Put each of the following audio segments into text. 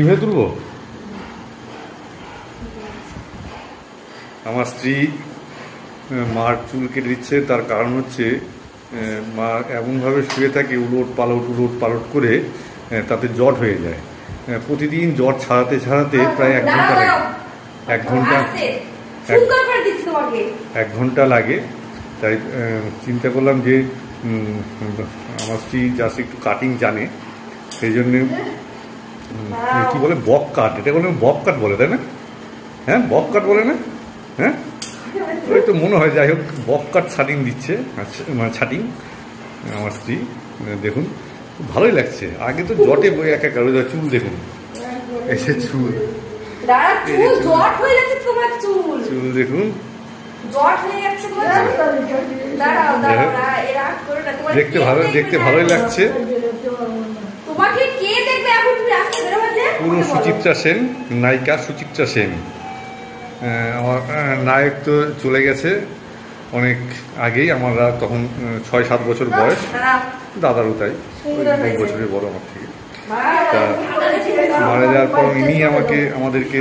ইভে তুলবো। আমার স্ত্রী মার চুল কেটে দিচ্ছে, তার কারণ হচ্ছে মা এমনভাবে শুয়ে থাকে উলট পালট করে, তাতে জট হয়ে যায়। প্রতিদিন জট ছাড়াতে প্রায় 1 ঘন্টা লাগে। 1 ঘন্টা লাগে। তাই চিন্তা করলাম যে আমার স্ত্রী জাস্ট একটু কাটিং জানে, সেই জন্যে কি বলে বক কাট, এটা বলে বক কাট বলে, তাই না? হ্যাঁ, বক কাট বলে না? হ্যাঁ, ওই তো মনে হয়। যাই হোক, বক কাট ছাটিং দিচ্ছে, মানে ছাটিং আমার স্ত্রী। দেখুন ভালোই লাগছে। আগে তো জটে বই একাকার। চুল দেখুন, এসে চুল চুল দেখুন, দেখতে ভালোই লাগছে। পুরো সুচিত্রা সেন, নায়িকা সুচিত্রা সেন। আমার নায়ক তো চলে গেছে অনেক আগেই, আমরা তখন 6-7 বছর বয়স, দাদারও তাই, 2 বছরের বড় আমার থেকে। তা মারা যাওয়ার পর ইনি আমাদেরকে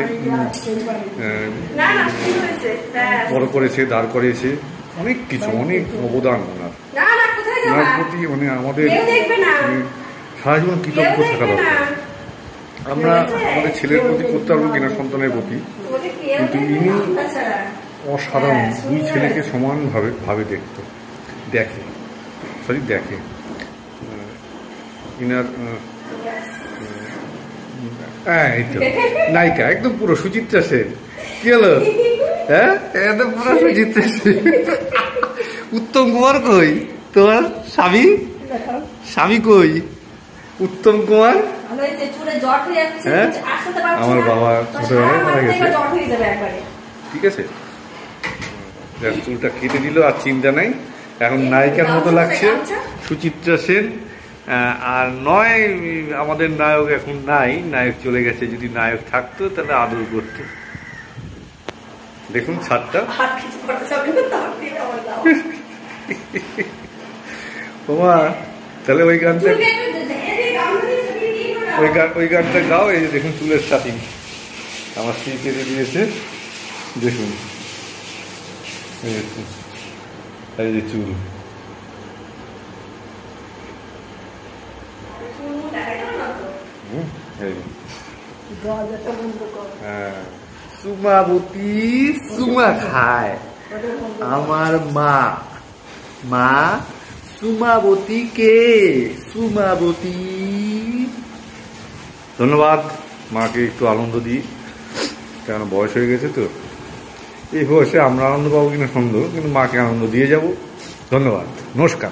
বড় করেছে, দাঁড় করিয়েছে, অনেক কিছু, অনেক অবদান ওনার প্রতি, মানে আমাদের সারা জীবন কৃতজ্ঞ থাকা দরকার। আমরা আমাদের ছেলের প্রতি করতে পারবো কিনা, সন্তানের প্রতি, কিন্তু ইনি অসাধারণ। 2 ছেলেকে সমানভাবে দেখে ইনার এই তো নায়িকা, একদম পুরো সুচিত্রা সেন। কি হলো? হ্যাঁ, একদম পুরো সুচিত্রা সেন। উত্তম কুমার কই? তোমার স্বামী কই? উত্তম কুমার। হ্যাঁ, আমার বাবা ছোটবেলায় মারা গেছে। ঠিক আছে, চুলটা কেটে দিল, আর চিন্তা নাই, এখন নায়িকার মতো লাগছে সুচিত্রা সেন। আর নয়, আমাদের নায়ক এখন নাই, নায়ক চলে গেছে। যদি নায়ক থাকতো তাহলে আদর করতো। দেখুন ছাদটা। ওমা, তাহলে ওই গানটা গাও। এই যে দেখুন চুলের স্টার্টিং আমার স্ত্রী কেটে দিয়েছে। দেখুন এই যে চুল, সুমাবতী সুমা খায় আমার মা সুমাবতী কে? সুমাবতী। ধন্যবাদ, মাকে একটু আনন্দ দিই, কারণ বয়স হয়ে গেছে তো। এই বয়সে আমরা আনন্দ পাবো কিনা সন্দেহ, কিন্তু মাকে আনন্দ দিয়ে যাব। ধন্যবাদ, নমস্কার।